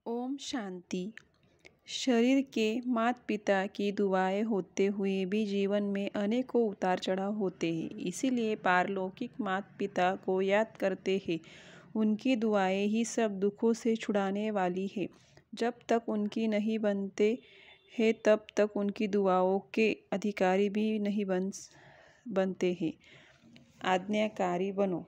ओम शांति। शरीर के माता पिता की दुआएं होते हुए भी जीवन में अनेकों उतार चढ़ाव होते हैं। इसीलिए पारलौकिक माता पिता को याद करते हैं। उनकी दुआएं ही सब दुखों से छुड़ाने वाली है। जब तक उनकी नहीं बनते हैं तब तक उनकी दुआओं के अधिकारी भी नहीं बनते हैं। आज्ञाकारी बनो।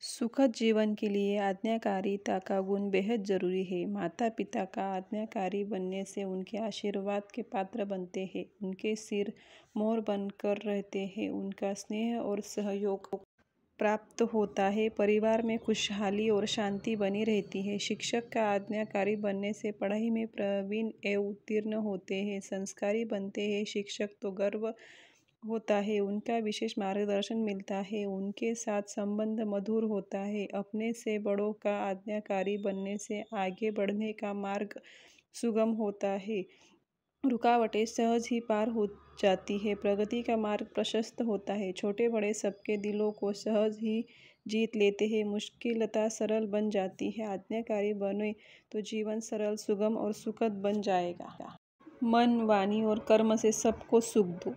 सुखद जीवन के लिए आज्ञाकारिता का गुण बेहद जरूरी है। माता पिता का आज्ञाकारी बनने से उनके आशीर्वाद के पात्र बनते हैं। उनके सिर मोर बनकर रहते हैं। उनका स्नेह और सहयोग प्राप्त होता है। परिवार में खुशहाली और शांति बनी रहती है। शिक्षक का आज्ञाकारी बनने से पढ़ाई में प्रवीण एवं उत्तीर्ण होते हैं। संस्कारी बनते हैं शिक्षक तो गर्व होता है। उनका विशेष मार्गदर्शन मिलता है। उनके साथ संबंध मधुर होता है। अपने से बड़ों का आज्ञाकारी बनने से आगे बढ़ने का मार्ग सुगम होता है। रुकावटें सहज ही पार हो जाती है। प्रगति का मार्ग प्रशस्त होता है। छोटे बड़े सबके दिलों को सहज ही जीत लेते हैं। मुश्किलता सरल बन जाती है। आज्ञाकारी बने तो जीवन सरल सुगम और सुखद बन जाएगा। मन वाणी और कर्म से सबको सुख दो।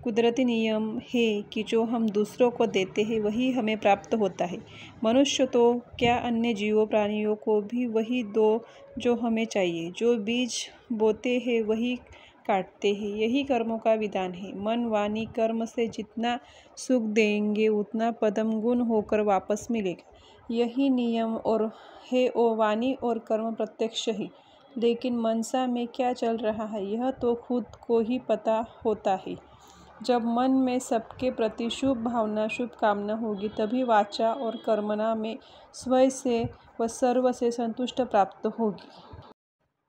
कुदरती नियम है कि जो हम दूसरों को देते हैं वही हमें प्राप्त होता है। मनुष्य तो क्या अन्य जीवों प्राणियों को भी वही दो जो हमें चाहिए। जो बीज बोते हैं वही काटते हैं। यही कर्मों का विधान है। मन वाणी कर्म से जितना सुख देंगे उतना पदम गुण होकर वापस मिलेगा। यही नियम और है ओ वाणी और कर्म प्रत्यक्ष ही। लेकिन मनसा में क्या चल रहा है यह तो खुद को ही पता होता है। जब मन में सबके प्रति शुभ भावना शुभ कामना होगी तभी वाचा और कर्मणा में स्वयं से व सर्व से संतुष्ट प्राप्त होगी।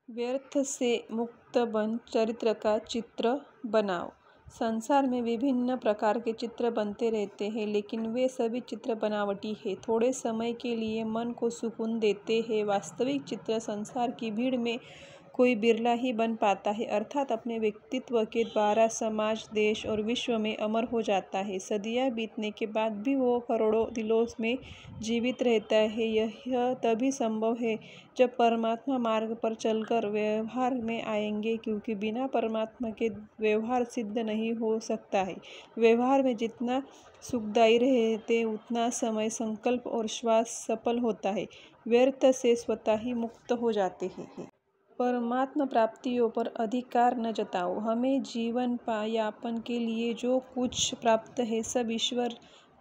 व्यर्थ से मुक्त बन चरित्र का चित्र बनाओ। संसार में विभिन्न प्रकार के चित्र बनते रहते हैं लेकिन वे सभी चित्र बनावटी है। थोड़े समय के लिए मन को सुकून देते हैं। वास्तविक चित्र संसार की भीड़ में कोई बिरला ही बन पाता है अर्थात अपने व्यक्तित्व के द्वारा समाज देश और विश्व में अमर हो जाता है। सदियां बीतने के बाद भी वो करोड़ों दिलों में जीवित रहता है। यह तभी संभव है जब परमात्मा मार्ग पर चलकर व्यवहार में आएंगे क्योंकि बिना परमात्मा के व्यवहार सिद्ध नहीं हो सकता है। व्यवहार में जितना सुखदायी रहते उतना समय संकल्प और श्वास सफल होता है। व्यर्थ से स्वतः ही मुक्त हो जाते हैं। परमात्मा प्राप्तियों पर अधिकार न जताओ। हमें जीवन यापन के लिए जो कुछ प्राप्त है सब ईश्वर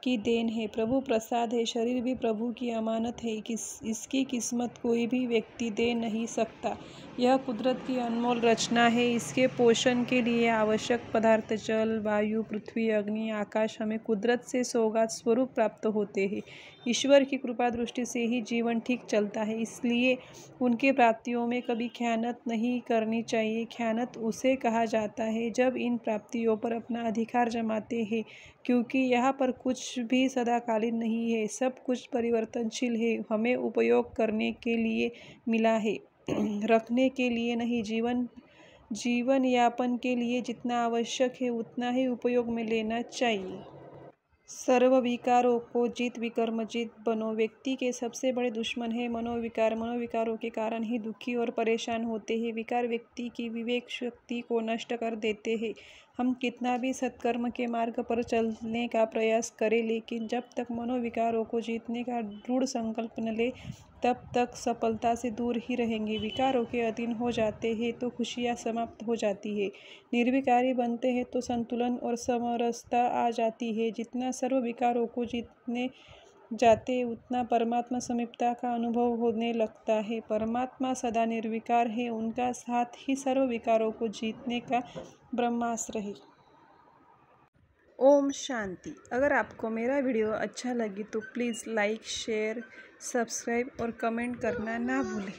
की देन है। प्रभु प्रसाद है। शरीर भी प्रभु की अमानत है। इसकी किस्मत कोई भी व्यक्ति दे नहीं सकता। यह कुदरत की अनमोल रचना है। इसके पोषण के लिए आवश्यक पदार्थ जल वायु पृथ्वी अग्नि आकाश हमें कुदरत से सौगात स्वरूप प्राप्त होते हैं। ईश्वर की कृपा दृष्टि से ही जीवन ठीक चलता है। इसलिए उनकी प्राप्तियों में कभी ख़यानत नहीं करनी चाहिए। ख़यानत उसे कहा जाता है जब इन प्राप्तियों पर अपना अधिकार जमाते हैं क्योंकि यहाँ पर कुछ भी सदाकालीन नहीं है। सब कुछ परिवर्तनशील है। हमें उपयोग करने के लिए मिला है रखने के लिए नहीं। जीवन यापन के लिए जितना आवश्यक है उतना ही उपयोग में लेना चाहिए। सर्व विकारों को जीत विकर्मजित बनो। व्यक्ति के सबसे बड़े दुश्मन है मनोविकार। मनोविकारों के कारण ही दुखी और परेशान होते हैं। विकार व्यक्ति की विवेक शक्ति को नष्ट कर देते हैं। हम कितना भी सत्कर्म के मार्ग पर चलने का प्रयास करें लेकिन जब तक मनोविकारों को जीतने का दृढ़ संकल्प न ले तब तक सफलता से दूर ही रहेंगे। विकारों के अधीन हो जाते हैं तो खुशियाँ समाप्त हो जाती है। निर्विकारी बनते हैं तो संतुलन और समरसता आ जाती है। जितना सर्व विकारों को जीतने जाते उतना परमात्मा समीपता का अनुभव होने लगता है। परमात्मा सदा निर्विकार है। उनका साथ ही सर्व विकारों को जीतने का ब्रह्मास्त्र है। ओम शांति। अगर आपको मेरा वीडियो अच्छा लगे तो प्लीज़ लाइक शेयर सब्सक्राइब और कमेंट करना ना भूलें।